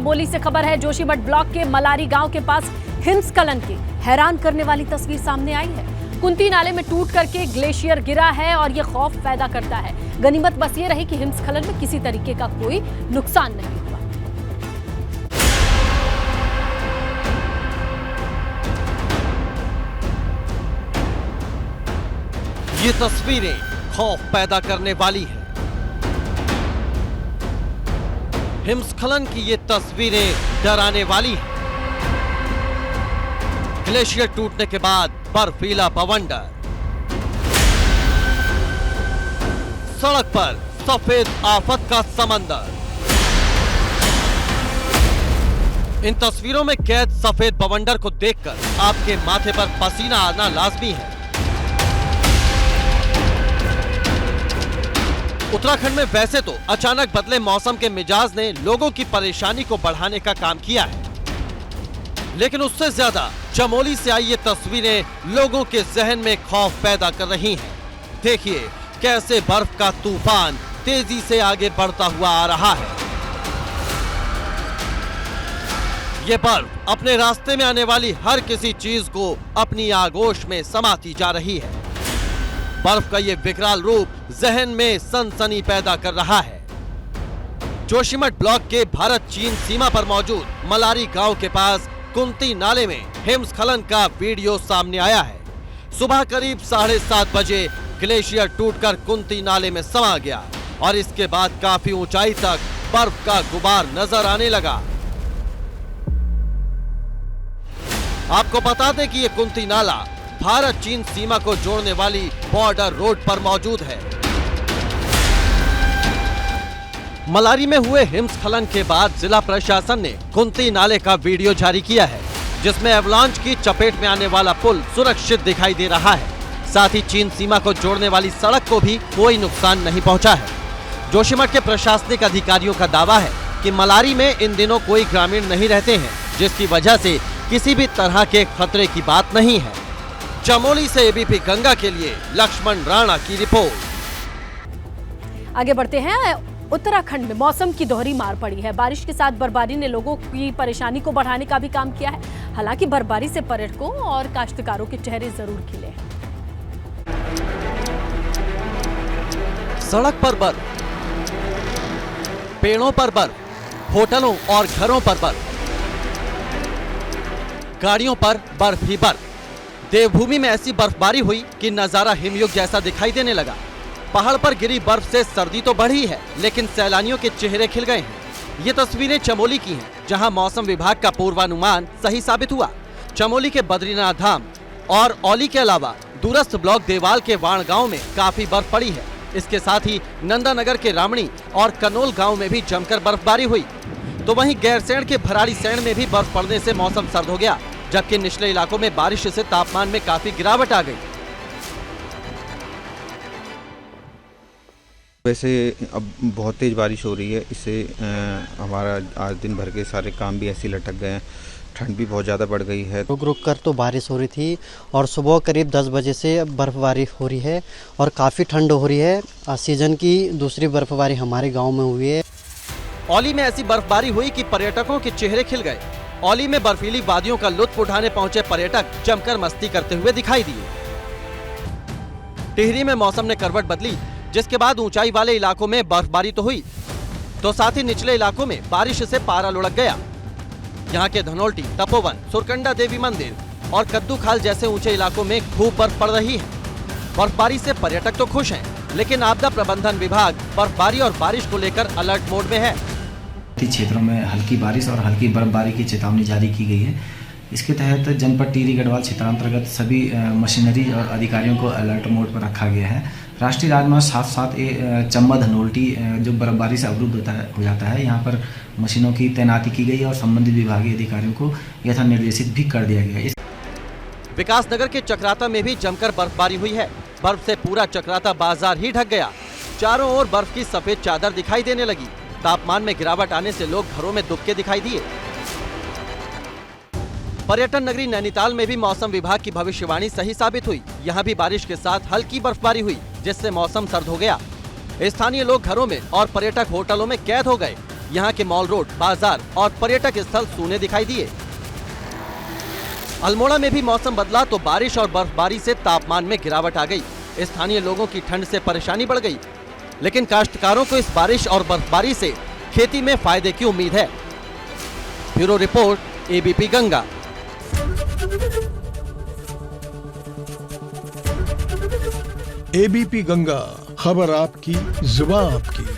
चमोली से खबर है। जोशीमठ ब्लॉक के मलारी गांव के पास हिमस्खलन की हैरान करने वाली तस्वीर सामने आई है। कुंती नाले में टूट करके ग्लेशियर गिरा है और ये खौफ पैदा करता है। गनीमत बस ये रही कि हिमस्खलन में किसी तरीके का कोई नुकसान नहीं हुआ। ये तस्वीरें खौफ पैदा करने वाली है। हिमस्खलन की ये तस्वीरें डराने वाली है। ग्लेशियर टूटने के बाद बर्फीला बवंडर, सड़क पर सफेद आफत का समंदर। इन तस्वीरों में कैद सफेद बवंडर को देखकर आपके माथे पर पसीना आना लाजमी है। उत्तराखंड में वैसे तो अचानक बदले मौसम के मिजाज ने लोगों की परेशानी को बढ़ाने का काम किया है, लेकिन उससे ज्यादा चमोली से आई ये तस्वीरें लोगों के जहन में खौफ पैदा कर रही हैं। देखिए कैसे बर्फ का तूफान तेजी से आगे बढ़ता हुआ आ रहा है। ये बर्फ अपने रास्ते में आने वाली हर किसी चीज को अपनी आगोश में समाती जा रही है। बर्फ का ये विकराल रूप जहन में सनसनी पैदा कर रहा है। जोशीमठ ब्लॉक के भारत चीन सीमा पर मौजूद मलारी गांव के पास कुंती नाले में हिमस्खलन का वीडियो सामने आया है। सुबह करीब 7:30 बजे ग्लेशियर टूटकर कुंती नाले में समा गया और इसके बाद काफी ऊंचाई तक बर्फ का गुबार नजर आने लगा। आपको बता दें कि ये कुंती नाला भारत चीन सीमा को जोड़ने वाली बॉर्डर रोड पर मौजूद है। मलारी में हुए हिमस्खलन के बाद जिला प्रशासन ने कुंती नाले का वीडियो जारी किया है, जिसमें एवलांच की चपेट में आने वाला पुल सुरक्षित दिखाई दे रहा है। साथ ही चीन सीमा को जोड़ने वाली सड़क को भी कोई नुकसान नहीं पहुंचा है। जोशीमठ के प्रशासनिक अधिकारियों का दावा है कि मलारी में इन दिनों कोई ग्रामीण नहीं रहते हैं, जिसकी वजह से किसी भी तरह के खतरे की बात नहीं है। चमोली से एबीपी गंगा के लिए लक्ष्मण राणा की रिपोर्ट। आगे बढ़ते हैं। उत्तराखंड में मौसम की दोहरी मार पड़ी है। बारिश के साथ बर्फबारी ने लोगों की परेशानी को बढ़ाने का भी काम किया है। हालांकि बर्फबारी से पर्यटकों और काश्तकारों के चेहरे जरूर खिले हैं। सड़क पर बर्फ, पेड़ों पर बर्फ, होटलों और घरों पर बर्फ, गाड़ियों पर बर्फ ही बर्फ। देवभूमि में ऐसी बर्फबारी हुई कि नजारा हिमयुग जैसा दिखाई देने लगा। पहाड़ पर गिरी बर्फ से सर्दी तो बढ़ी है, लेकिन सैलानियों के चेहरे खिल गए हैं। ये तस्वीरें चमोली की हैं, जहां मौसम विभाग का पूर्वानुमान सही साबित हुआ। चमोली के बद्रीनाथ धाम और औली के अलावा दूरस्थ ब्लॉक देवाल के वाण गांव में काफी बर्फ पड़ी है। इसके साथ ही नंदानगर के रामणी और कनोल गांव में भी जमकर बर्फबारी हुई। तो वहीं गैरसैंण के भराड़ीसैंण में भी बर्फ पड़ने से मौसम सर्द हो गया, जबकि निचले इलाकों में बारिश से तापमान में काफी गिरावट आ गई। वैसे अब बहुत तेज बारिश हो रही है, इससे हमारा आज दिन भर के सारे काम भी ऐसे लटक गए हैं। ठंड भी बहुत ज़्यादा बढ़ गई है। रुक रुक कर तो बारिश हो रही थी और सुबह करीब 10 बजे से बर्फबारी हो रही है और काफ़ी ठंड हो रही है। सीजन की दूसरी बर्फबारी हमारे गांव में हुई है। औली में ऐसी बर्फबारी हुई कि पर्यटकों के चेहरे खिल गए। औली में बर्फीली वादियों का लुत्फ उठाने पहुंचे पर्यटक जमकर मस्ती करते हुए दिखाई दिए। टिहरी में मौसम ने करवट बदली, जिसके बाद ऊंचाई वाले इलाकों में बर्फबारी तो हुई, तो साथ ही निचले इलाकों में बारिश से पारा लुढ़क गया। यहाँ के धनोल्टी, तपोवन, सुरकंडा देवी मंदिर और कद्दू खाल जैसे ऊंचे इलाकों में खूब बर्फ पड़ रही है। बर्फबारी से पर्यटक तो खुश हैं, लेकिन आपदा प्रबंधन विभाग बर्फबारी और बारिश को लेकर अलर्ट मोड में है। क्षेत्रों में हल्की बारिश और हल्की बर्फबारी की चेतावनी जारी की गई है। इसके तहत जनपद टिहरी गढ़वाल क्षेत्रांतर्गत सभी मशीनरी और अधिकारियों को अलर्ट मोड पर रखा गया है। राष्ट्रीय राजमार्ग 7 चंबा धनोल्टी जो बर्फबारी से अवरुद्ध हो जाता है, यहाँ पर मशीनों की तैनाती की गई है और संबंधित विभागीय अधिकारियों को यथा निर्देशित भी कर दिया गया है। विकासनगर के चक्राता में भी जमकर बर्फबारी हुई है। बर्फ से पूरा चक्राता बाजार ही ढक गया। चारों ओर बर्फ की सफेद चादर दिखाई देने लगी। तापमान में गिरावट आने से लोग घरों में दुबके दिखाई दिए। पर्यटन नगरी नैनीताल में भी मौसम विभाग की भविष्यवाणी सही साबित हुई। यहाँ भी बारिश के साथ हल्की बर्फबारी हुई, जिससे मौसम सर्द हो गया। स्थानीय लोग घरों में और पर्यटक होटलों में कैद हो गए। यहाँ के मॉल रोड, बाजार और पर्यटक स्थल सूने दिखाई दिए। अल्मोड़ा में भी मौसम बदला तो बारिश और बर्फबारी से तापमान में गिरावट आ गई। स्थानीय लोगों की ठंड से परेशानी बढ़ गई, लेकिन काश्तकारों को इस बारिश और बर्फबारी से खेती में फायदे की उम्मीद है। Bureau report, ABP Ganga. ABP Ganga, खबर आपकी, जुबान आपकी।